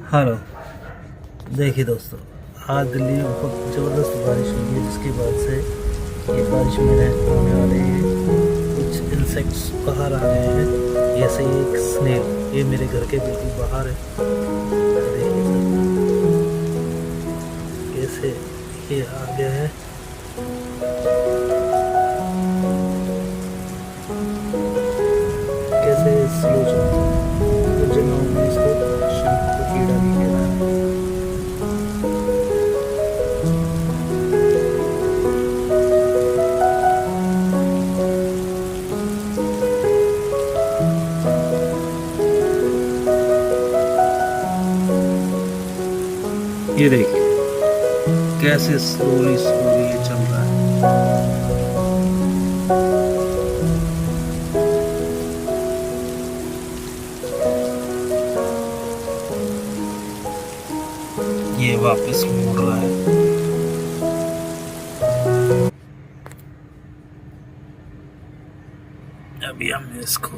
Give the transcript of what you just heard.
Hello. देखिए दोस्तों, आज दिल्ली में बहुत ज़बरदस्त बारिश हुई है, जिसकी वजह से ये बारिश में होने वाले कुछ इंसेक्ट्स बाहर आ गए हैं। जैसे एक स्नेल, ये मेरे घर के बिल्कुल बाहर है। देखिए कैसे ये आ गया है। कैसे स्लो चलता है। कुछ जगहों में इसको शंख को कीड़ा भी कह रहा है। ये देखिए कैसे स्लोली स्लोली ये चल रहा है। ये वापस मुड़ रहा है। अभी हम इसको